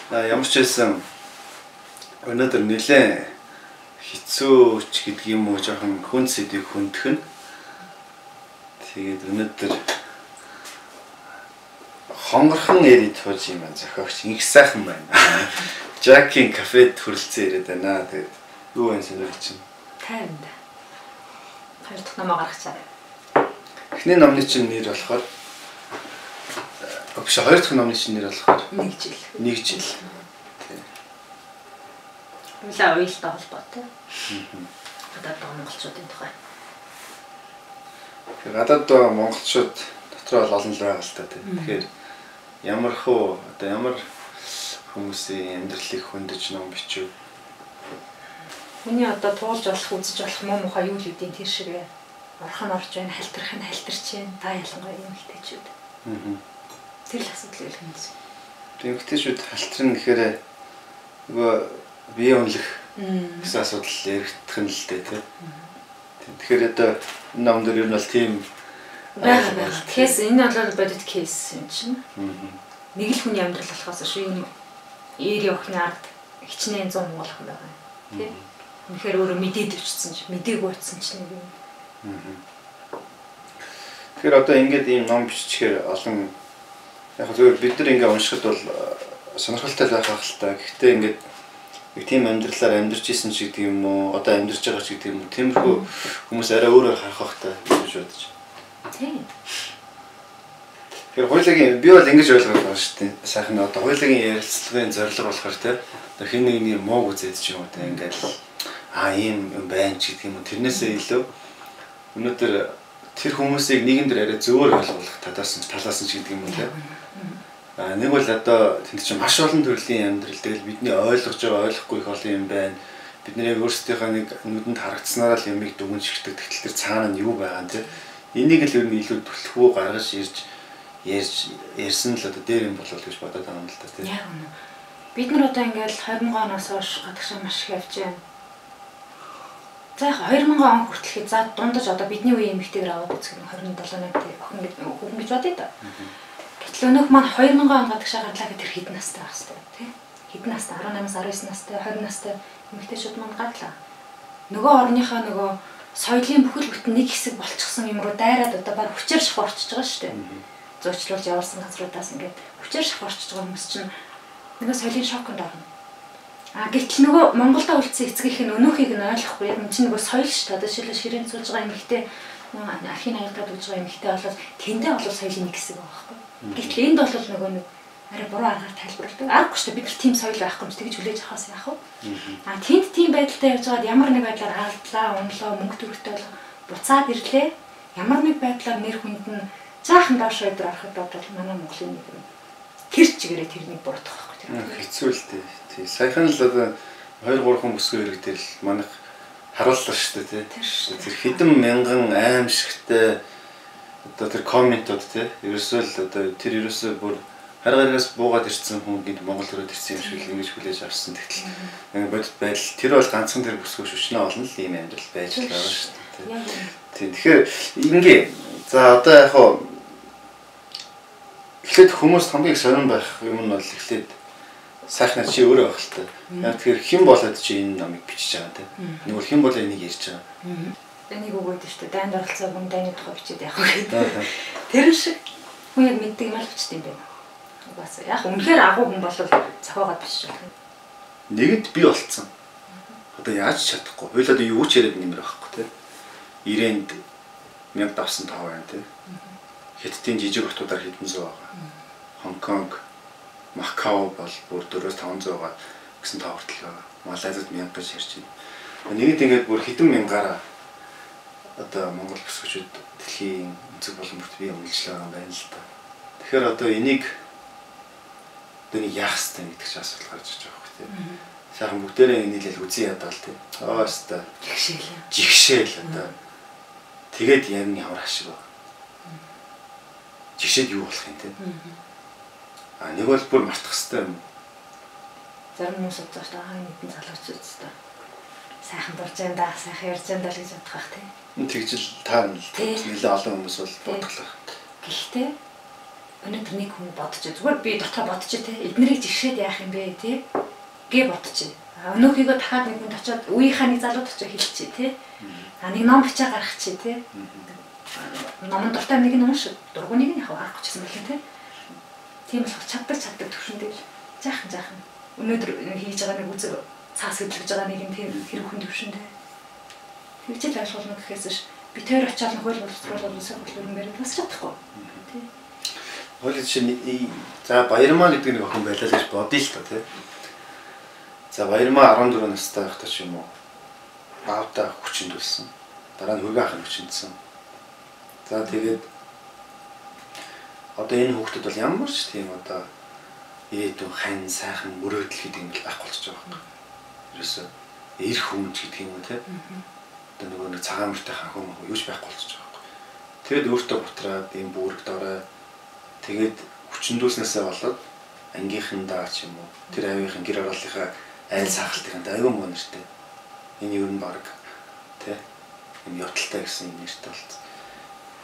Ямар ч байсан өнөөдөр нэлээд хэцүү ч гэдэг юм уу жоохон хүн сэдвийг хөндөх нь. Тэгээд өнөөдөр хонгорхон ярид тууж юм байна зохиогч их сайхан байна. Жакийн кафед хүрэлцэн ирээд байна. Тэгээд юу вэ сонирхол чинь? Тайванд. Хоёр дахь номоо гаргацаарай. Эхний номны чинь нэр болохоор биш хоёр дахь номны чинь нэр болохоор 1 жил. 1 жил. Улаан уялдаа холбоотой. Гадаад монголчуудын тухай. Гадаад монголчууд дотор бол олон л байгаа л та тийм. Тэгэхээр ямар хөө одоо ямар хүмүүсийн амьдралыг хөндөж ном бичв. Хүний одоо туулж болох үзэж болох муу мухай юу л үдийн тэр шиг орхон орж байна, хальтрах нь хальтарч байна. Та ялангуяа юм хтэйчүүд. Тэр л асуудал юм гэсэн. Эмэгтэйчүүд хальтрын гэхээр нөгөө бие үнэлэх гэсэн асуудал яригдах нь л дээ тийм. Тэгэхээр одоо энэ ном дээр ер нь бол тийм байгаа. Кейс энэ бол бодит кейс юм чинь. Нэг л хүний амьдрал болохоос шүү энэ 90 охины ард хичнээн 100 монгол хүн байгаа. Тийм. Үнэхээр өөрөө мэдээд өчсөн ч мдээгүй утсан ч нэг юм. Тэгэхээр одоо ингээд ийм ном биччихээр олон яг зөв бид нар ингээд уншихад бол сонирхолтой байх ахaltaа. Гэхдээ ингээд тийм амьдралаар амьдарч исэн ч гэдэг юм уу, одоо амьдарч байгаа ч гэдэг юм уу, тиймэрхүү хүмүүс арай өөрөөр харах хэрэгтэй гэж бодож. Тийм. Тэгэхээр хоёулагийн би бол ингэж ойлгож байгаа шүү дээ. Сайхан одоо хоёулагийн ярилцлагын зорилго болохоор те хин нэгний мууг үзээд ч юм уу те ингээд ийм юм байна ч гэдэг юм уу. Тэрнээсээ илүү өнөөдөр тэр хүмүүсийг нэгэн дээр арай зөвөр ойлгох талаас нь ч гэдэг юм уу те. Нэг бол одоо тэнд чинь маш олон төрлийн амьдрал дээр бидний ойлгож байгаа ойлгохгүй их олон юм байна. Бидний өөрсдийнхөө нэг нүдэнд харагдсанаар л ямиг дүгнж шигдэг. Тэгтэл тэр цаана нь юу байгаа нь те. Энийг л ер нь илүү түлхүү гаргаж ярьсан л одоо дээр юм болов уу гэж бодоод байгаа юм л та тийм. Яг үнэ. Бид нар одоо ингээл 20 оноос хойш гадагшаа маш их явж байна. За 2000 он хүртэл за дундаж одоо бидний үеийн эмэгтэйгээр аваад үзэх нь 27 охин гэж бодъё да. Гэтэл өнөөх маань 2000 он гадагшаа гарлаа гэхэд тэр хэдэн настай байх хэвээр тийм. Хэдэн настай 18-аас 19 настай 20 настай эмэгтэйчүүд маань гарлаа. Нөгөө орныхаа нөгөө соёлын бүхэл бүтэн нэг хэсэг болчихсон юм руу дайраад одоо баг хүчээр шахуурчж байгаа шүү дээ. Зурчлуулж явуулсан газруудаас ингээд хүчээр шахуурчж байгаа хүмүүс чинь нөгөө соёлын шоконд орно. Гэтэл нөгөө Монголда үлдсэн эцгийнх нь өнөөхийг нь ойлгохгүй юм чинь нөгөө соёл шүү дээ. Одоо жишээлбэл ширээн цууж байгаа эмэгтэй архины аялдаад үж байгаа эмэгтэй болоод тэндээ бол соёлын нэг хэсэг байгаа байхгүй. Гэтэл энд бол нөгөө нэг арай буруу аргаар тайлбарладаг. Аргагүй шүү дээ. Бид нар тийм соёл байхгүй юм чи тэгж хүлээж авахаас яах вэ? Тэнд тийм байдалтай явж байгаад ямар нэг байдлаар алдлаа, унлаа, мөнгө төгрөгтэй бол буцаад ирлээ. Ямар нэг байдлаар нэр хүнд нь жаахан доош өдөр ороход бодвол манай Монголын нэг тэр чигээрээ тэрнийг буруудах байхгүй. Хэцүү л дээ. Тий. Саяхан л одоо 2-3 хүн бүсгүй хэрэг дээр л манайх харууллаа шүү дээ тий. Тэр хэдэн мянган аимшигтай одоо тэр комментууд тий. Ерөөсөө л одоо тэр ерөөсөө бүр харгаараас буугаад ирсэн хүн гинт Монгол төрөд ирсэн юм шиг л ингэж хүлээж авсан. Тэгтэл бодит байдал тэр бол ганцхан тэр бүсгүй шүчнээ олон л ийм амьдрал байж л байгаа шүү дээ тий. Тэгэхээр ингээ за одоо яг хоо эхлээд хүмүүс хамгийн сонирн байх юм нь бол эхлээд сайхнаар чи өөрөө байх л та. Яг тэгэхээр хэн болоод чи энэ номыг бичиж байгаа те. Нөгөө хэн болоо энийг ярьж байгаа. Энийг өгөөд шүү дээ. Дайнд оролцоо хүн дайны тухай бичээд яах вэ гэдэг. Тэр шиг хүн яг мэддэг юм л бичдэг юм байна. Угаасаа яг үнэхээр агуу хүн бол зохиогоод бичиж байна. Нэгд би болцсон. Одоо яаж чадахгүй. Хойлоо юу ч яриад нэмэр байхгүй те. 90-нд 1000 давсан тав байна те. Хятадын жижиг хотуудаар хэдэн зуун байгаа. Хонконг, Макао бол бүр 400-500 байгаа гэсэн тав хүртэл байгаа. Малайзад 1000 гэж ярьж байна. Нэгд ингээд бүр хэдэн мянгаараа одоо Монгол бүсгүйчүүд дэлхийн өнцөг боломжт бие үнэлж байгаа юм байна л та. Тэгэхээр одоо энийг яах ёстой гэдэг чинь асуудал гарч ирж байгаа хэрэг тийм. Сайхан бүгдээрээ нийлээл үзэн ядаа л тийм. Өстой. Жигшээл одоо. Тэгээд яг ямар ашиг байна. Жишээд юу болох юм те. Нэг бол бүр мартах хэрэгтэй юм. Зарим хүмүүс бодож байгаа нийтэн залууч үзтэй. Сайхан дурж байна да, сайхан ярьж байна да л гэж бодох бах те. Тэгжил та нэлээд олон хүмүүс бол бодглох. Гэхдээ өнөөдөр нэг хүн бодчих. Зүгээр би дотоо бодчих те. Эднэрийг жишээд яах юм бэ те? Гэ бодчих. Өнөөхийгөө дахиад нэг хүнд очиод үеийнхаа нэг залууд очиод хэлчихье те. Нэг ном бичээ гаргачих те. Номон дуртай нэг нь унш. Дургуйг нь яг арахгүй ч гэсэн бэлэн те. Тийм болох чаддаг төвшөндөө жаахан өнөөдөр хийж байгаа нэг үзэг цаас хөдлөж байгаа нэг юм тийм хэрэг хүн төвшөндөө хөвчл ашиглана гэхээс биш би тэр очиад хууль боловсруулах хөлбөрөөр бас чадахгүй тий. Хуулийн чинь за Баярмаа гэдэг нэг охин байлаа гэж бодъё л тоо тий. За Баярмаа 14 настай байхдаа ч юм уу аавдаа хүчинд болсон. Дараа нь хөргөн ахын хүчиндсэн. За тэгээд одоо энэ хүүхдүүд бол ямар ч тийм одоо ирээдүйн хань сайхан мөрөөдөл гэдэг юм байхгүй болчихж байгаа юм. Ерөөсөө эр хүмж гэдэг юм уу те. Одоо нөгөө нэг цагаан мөртэй ханхуу юу ч байхгүй болчихж байгаа юм. Тэгэд өөртөө бутраад ийм бүрэгд орой тэгээд хүчндүүлснээсээ болоод ангийнхандаа ч юм уу тэр авийнхын гэр ороллынхаа айл сахалтын аюу мөнөртэй. Энэ юу н баг те. Энэ яталтай гэсэн нэртэй болсон.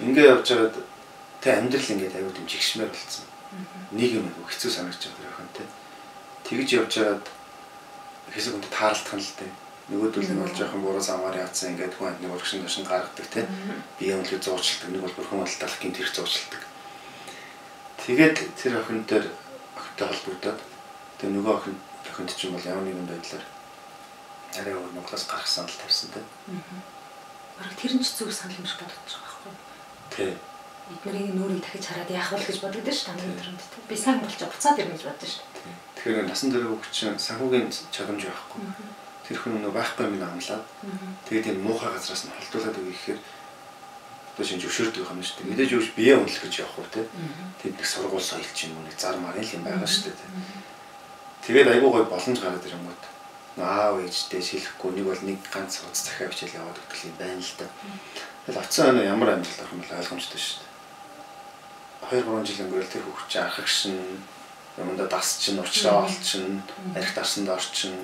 Ингээ явж байгаад тэ амьдрал ингээд аюу дэм жигшмээр болсон. Нэг юм хэцүү санагдаж байгаа хэрэг те. Тэгж явж байгаад хэсэг хүнд таарлах нь л те. Нөгөөдөл нь болж байгаа буруу замаар яатсан ингээд хүн амтны урагшин ташин гаргадаг те. Бие өнлөө зуурчилдаг нэг бол бурхан болтолох гэмт хэрэг зуурчилдаг. Тэгээд тэр охин дээр охинтой холбогдоод тэр нөгөө охинд ч юм бол ямар нэгэн байдлаар арай өөр Монголоос гарах санал тавьсан те. Бараг тэр нь ч зүг санал юм шиг бодож байгаа байхгүй. Тий. Эднэрийн нүрийг дахиж хараад яах вэ гэж боддог шүү дээ өнөөдрөнд те. Би сайн болж буцаад ирнэ гэж боддог шүү дээ. Тэгэхээр насан дээр хөгчин санхүүгийн чадамж байхгүй. Тэр хүн нөгөө байхгүй юм амлаад тэгээд энэ муухай газраас нь холдуулаад өгөх гэхээр одоо шинж өвшөрдөг юм шүү дээ. Мэдээж өвш бие үнэлэх гэж явах уу те. Тэд нэг сургууль соёлч юм уу нэг зар марын юм байгаа шүү дээ. Тэгээд айгуу гой боломж гараад ирэнгүүт аав ээжтэй шилэхгүй нэг бол нэг ганц хуц захиа бичээл яваад өгдөл юм байна л да. Тэгэл оцсон өнөө ямар амжилт авах юм бол ойлгомжтой шүү дээ. 2-3 жил өнгөрөөл тэр хүүхд чинь архаг шин юмдаа дас чин уучраа олчин арх дарсанд орчин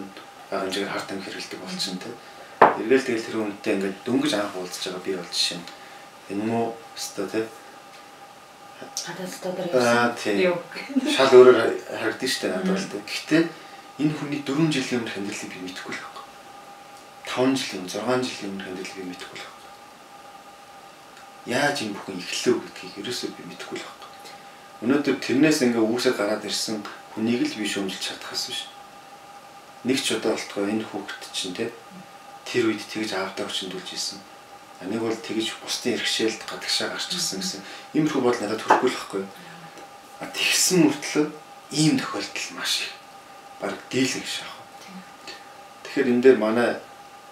хэмжээгээр харт амь хэрэлдэг болчин те. Эргээл тэгэл тэр хүнтэй ингээд дөнгөж анх уулзж байгаа би бол жишээ нь энэ муу өстой те. Хадалтай дээр шал өөрөөр харагдаж штэ надад бол те. Гэхдээ энэ хүний 4 жилийн өмнөх амьдралыг би мэдэхгүй л байхгүй. 5 жилийн 6 жилийн өмнөх амьдралыг би мэдэхгүй л байхгүй. Яаж энэ бүхэн эхлэв гэдгийг ерөөсөө би мэдэхгүй л байхгүй. Өнөөдөр тэрнээс ингээ үүсэж гараад ирсэн хүнийг л би шүүмжилж чадхаас биш. Нэг ч удаа болтгоо энэ хүүхэд чинь те тэр үед тэгж аавдаа хүчндүүлж исэн. Нэг бол тэгж бусдын иргэшээлд гадагшаа гарч ирсэн гэсэн иймэрхүү бодол надад төрөхгүй л байхгүй. Тэгсэн мөртлөө ийм тохиолдол маш их баг дийлэн шахав. Тэгэхээр энэ дээр манай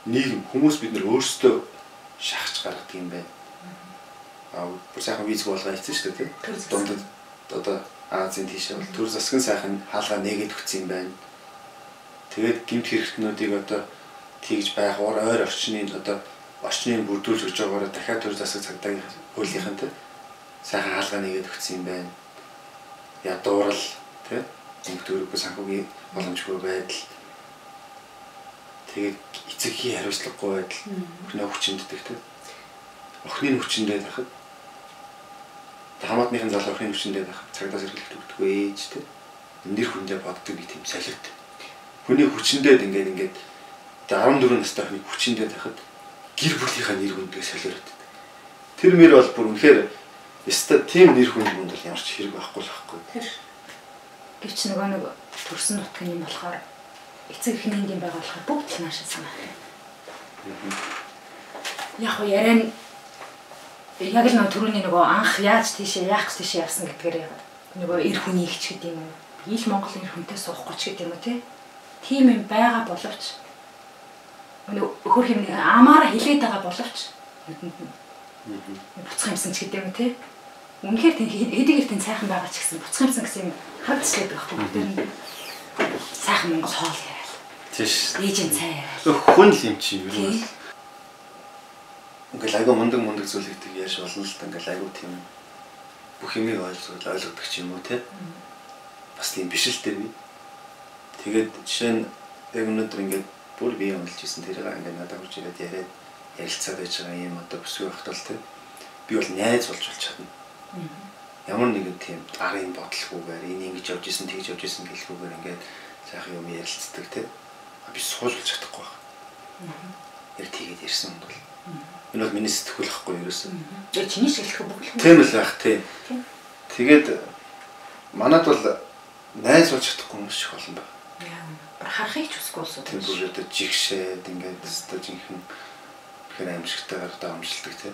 нийгэм хүмүүс бид нар өөрсдөө шахаж гаргадаг юм байна. Бүр сайхан виз болгоо хийсэн шүү дээ тийм. Дундад одоо Азийн тийшээ бол төр засгийн сайхан хаалгаа нээгээд өгсөн юм байна. Тэгээд гэмт хэрэгтнүүдийг одоо тэгж байх ойр орчны одоо орчныг бүрдүүлж өгч байгаараа дахиад төр засаг цагдаагийн хуулийнхан тийм сайхан хаалгаа нээгээд өгсөн юм байна. Ядуурал тийм төгтөрөхгүй санхүүгийн боломжгүй байдал. Тэгээд эцэгхийн хариуцлагагүй байдал өхнөө хүчинддэг тийм. Охины хүчиндээ тахад хамаатныхын залуу охины хүчиндээ тахад цагдаас эргэлт өгдөггүй ээж тийм. Нэр хүндээ боддог нэг тийм солиот. Хүний хүчиндээ ингээд 14 настай охины хүчиндээ тахад гэр бүлийнхаа нэр хүндээ солиороод. Тэр мөр бол бүр үнэхээр өстой тийм нэр хүнд бол ямар ч хэрэг байхгүй л байхгүй. Тэр гэвч нөгөө нэг төрсөн нутгийн юм болохоор эцэг эхнийнд юм байгаа болохоор бүгд л наашаасан байна. Яг уу яриа нь яг л нөгөө түрүүний нөгөө анх яаж тийшээ яах гэж тийшээ явсан гэдгээр нөгөө эр хүний ихч гэдэг юм уу? Ил Монголын эр хүнтэй суухгүй ч гэдэг юм уу те? Тийм юм байгаа боловч хөр хэм амаараа хилээд байгаа боловч буцах юмсан ч гэдэг юм те? Үнэхээр тийм хэдийгээр тийм сайхан байгаа ч гэсэн буцах юмсан гэсэн юм хардчлаад байгаа байхгүй тэр сайхан Монгол хоол яриад. Тийш. Ээжийн цай яриад. Хүн л юм чи юу вэ? Ингээл айгу мундаг зүйл гэдэг яаж болно л та ингээл айгу тийм бүх юмыг ойлгодог ч юм уу те. Бас тийм биш л дээ би. Тэгээд жишээ нь яг өнөөдөр ингээд бүр бие үнэлж ирсэн тэрийг ингээд надад хүрч ирээд яриад ярилцаад байж байгаа юм одоо бүсгүй багтал те. Би бол найз болж чадна. ямар нэгэн тийм арын бодлохгүйгээр энэ ингэж явж исэн тэгж явж исэн гэлхгүйгээр ингээд сайхан юм ярилцдаг тий. Би суулж чадахгүй байна. Яг тэгээд ярьсан юм бол. Энэ бол миний сэтгүүл ахгүй ерөөсөө. Яг чиний шиглэх бүх юм. Тийм л байх тий. Тэгээд манад бол найз болж чадахгүй юм шиг олон байна. Яа. Харахыг ч үсгүй болсон. Тийм бүр одоо жигшээд ингээд өстө жинхэнэ тэгэхээр аимшигтайгаар даамжилдаг тий.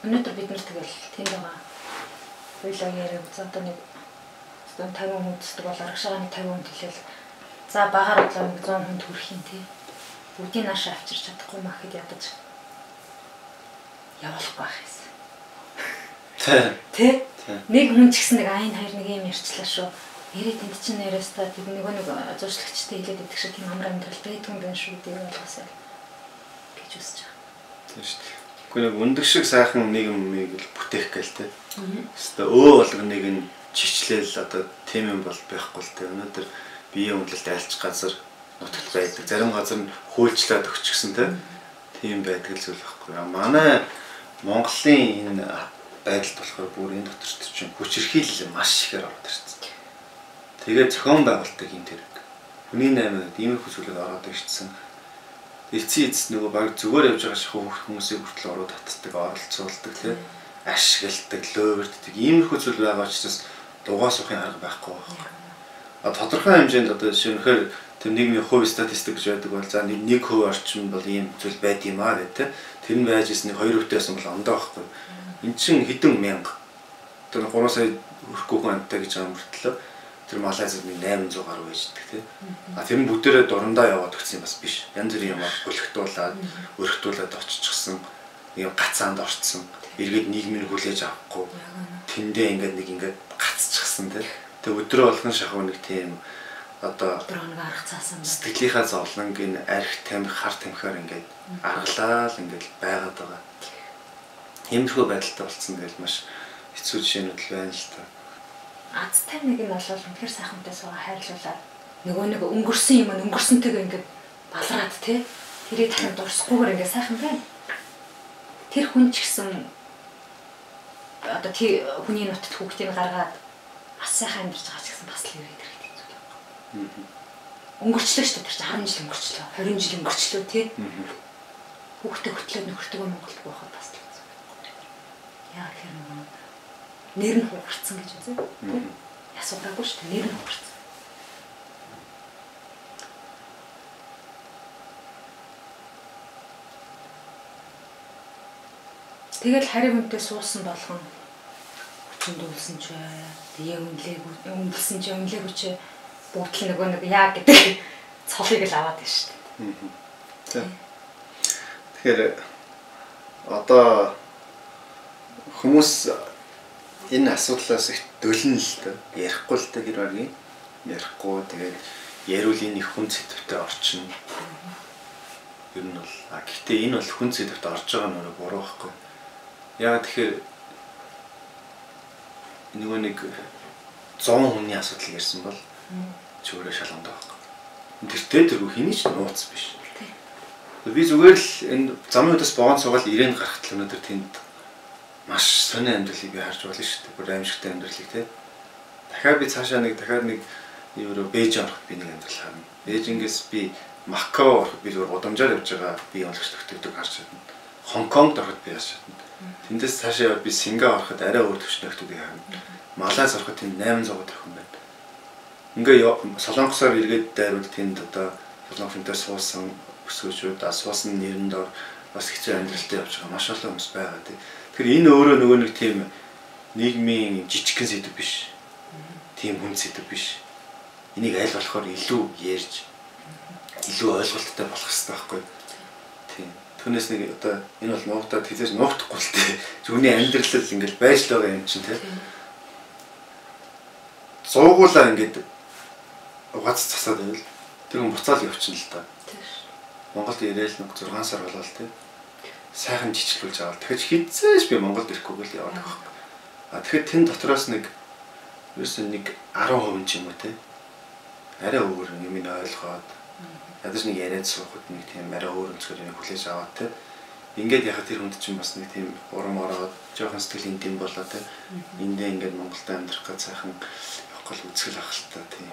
Өнөөдөр бид нар тэгэл тийм байгаа. Хоёлаа яриаг одоо нэг 50 хүн төсдөг бол аргашаага нэг 50 хүн төлөөл. За багаар бодлоо нэг 100 хүн төрөх юм тий. Бүгдийг наашаа авчирч чадахгүй маа гэхэд ядаж явуулахгүй байх юмсан. Тэ? Нэг хүн ч гэсэн нэг айн хоёр нэг юм ярьчлаа шүү. Ирээд энд чинь нэрээсээ тэг нэг зуршлагчтай хэлээд идэх шиг тийм амар амьдрал байдгүй юм байна шүү дээ ойлгосоо гэж үсэж байгаа. Тийм шүү дээ. Гэхдээ нэг өндөг шиг сайхан нийгмийг л бүтээх гээл тэ. Хэвээ болгоныг нь чичлээл одоо тийм юм бол байхгүй л тэ. Өнөөдөр биеийн үнэлэлт айлч газар нутагт байдаг. Зарим газар нь хөөлчлээд өгчихсэн тийм байдаг л зүйл байхгүй. Манай Монголын энэ байдалд болохоор бүр энэ дотор чинь хүчирхийлэл маш ихээр ороод ирсэн. Тэгээд зохион байгуулалтыг юм тэрэг. Хүний наймад иймэрхүү зүйлүүд ороод ирсэн. Эцсийн нөгөө баг зүгээр явж байгаа шахуу хүмүүсийг хүртэл ороод татдаг, оролцуулдаг тийм ашигладаг, лөөвөрддөг иймэрхүү зүйл байгаа учраас дугаа сухын арга байхгүй байна. Тодорхой хэмжээнд одоо жишээлбэл тэр нийгмийн хувь статистик гэж байдаг бол за 1% орчим бол ийм зүйл байд юм аа гэдэг. Тэр нь байж ирсэн 2 өвтэйсэн бол ондоо байхгүй. Эн чинь хэдэн мянга. Тэр 3 сая хүрэхгүй хүн амттай гэж байгаа мөртлөө тэр Малайзад 800 гаруй байждаг тийм. Тэр нь бүгдээрээ дурандаа яваад өгсөн юм бас биш. Янз бүрийн юм хөлөгтүүлээд, өргөтүүлээд оччихсан. Нэг гацаанд орцсон. Эргээд нийгмийн хүлээж авахгүй. Тэндээ ингээд гацчихсан тийм. Тэг өдрөө болгон шахуу нэг тийм одоо өдрөө нэг арга цаасан байна. Сэтгэлийнхаа зовлонг энэ арх тамхи хар тамхиар ингээд аргалаа л ингээд байгаад байгаа. Иймэрхүү байдалтай болцсон тэгэл маш хэцүү жишээнүүд л байна л та. Азтай нэг нь бол үнэхээр сайхантай суугаа хайрлуулаад нөгөө нэг өнгөрсөн юм өнгөрсөнтэйгээ ингээд балраад тий. Тэрийг дахин дурсахгүйгээр ингээд сайхан байна. Тэр хүн ч гэсэн одоо тий хүний нутагт хүүхдийг гаргаад бас сайхан амьдарч байгаа ч гэсэн бас л ирээд хэрэгтэй зүйл байна. Өнгөрчлөө шүү дээ тэр чинь 10 жил өнгөрчлөө 20 жил өнгөрчлөө тий. Хүүхдээ хөтлөөд нөхөртөө Монголд байхад бас л зүйл. Яа гэх юм нэр нь хугарцсан гэж үзье. Ясуугаагүй шүү дээ нэр нь хугарцсан. Тэгэл харин хүнтэй суусан болгон хүчндүүлсэн ч бай. Тэгээ үнэлсэн ч үнэлээгүй ч бүгд л нөгөө нэг яа гэдэг цолыг л аваад байна шүү дээ. Тэгэхээр одоо хүмүүс энэ асуудлаас их дөлнө л дээ. Ярихгүй л дээ гэр баргийн. Ярихгүй тэгээд яриул энэ их хүн сэдвтэй орчино. Ер нь бол гэхдээ энэ бол хүн сэдвт орж байгаа нь буруу байхгүй. Яагаад тэгэхээр нөгөө нэг 100 хүний асуудал ярьсан бол чөөрэ шалгандаа байхгүй. Тэр хэний ч нууц биш. Би зүгээр л энэ замын удаас богоон цугаал ирээн гарахт л өнөөдөр тэнд маш сони амьдралыг би харж байна шүү дээ. Бүр аимшигтай амьдралыг тий. Дахиад би цаашаа дахиад нэг евро Бээжин ороход би нэг амьдрал харна. Бээжингээс би Макао ороход би зүгээр удамжаар явж байгаа би онцлогч төгтөгдөг харж байна. Хонконгд ороход би яаж чадна. Тэндээс цаашаа би Сингапур ороход арай өөр төвчнөгтүүдийг харна. Малайз ороход тэнд 800 төгрөг байна. Ингээ Солонгосоор эргээд дайрвал тэнд одоо Солонгосынтай суусан өсгөөчүүд асуусан нэрэнд ор бас хэцүү амьдралтай явж байгаа маш олон хүмүүс байгаа тий. Тэгэхээр энэ өөрөө нөгөө нэг тийм нийгмийн жижигхэн сэдв биш. Тийм хүн сэдв биш. Энийг аль болохоор илүү ярьж илүү ойлголттой болох хэрэгтэй байхгүй. Тийм. Түүнээс нэг одоо энэ бол нуугтаад хэзээ нуухдахгүй л тий. Зөвхөн амьдрал ингээл байж л байгаа юм чинь тий. Зуугуулаа ингээд угац засаад байвал тэр хүн буцаал явчихна л та. Монголд ирээл нэг 6 сар болоо л тий. Сайхан жижиглүүлж аваад тэгэхээр хизээш би Монголд ирэхгүй л яваад байгаа юм. Тэгэхээр тэн дотроос нэг ерөөсөн нэг 10% ч юм уу тий. Арай өөр юм ойлгоод ядаж нэг яриад суухад нэг тийм арай өөр өнцгөр юм хүлээж аваад тий. ингээд яхад тэр хүнд чинь бас нэг тийм урам ороод жоохон сэтгэл индэм болоо те. Эндээ ингээд Монголд амьдрах гэж сайхан явахгүй үзгэл ах л та тийм.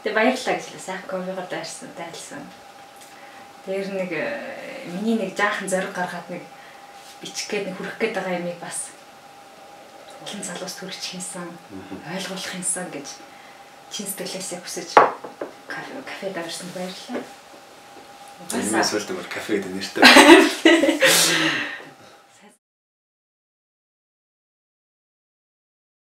Тэгээ баярлалаа гэж л сайхан кофегаар дайлсан. Тэр нэг миний нэг жаахан зориг гаргаад нэг бичих гээд нэг хүрэх гээд байгаа юмыг бас хин залуус төрчих юмсан, ойлгуулах юмсан гэж чин сэтгэлээсээ хүсэж кафе даварсан баярлалаа. Энийг сүлдээр кафе гэдэг нэртэй.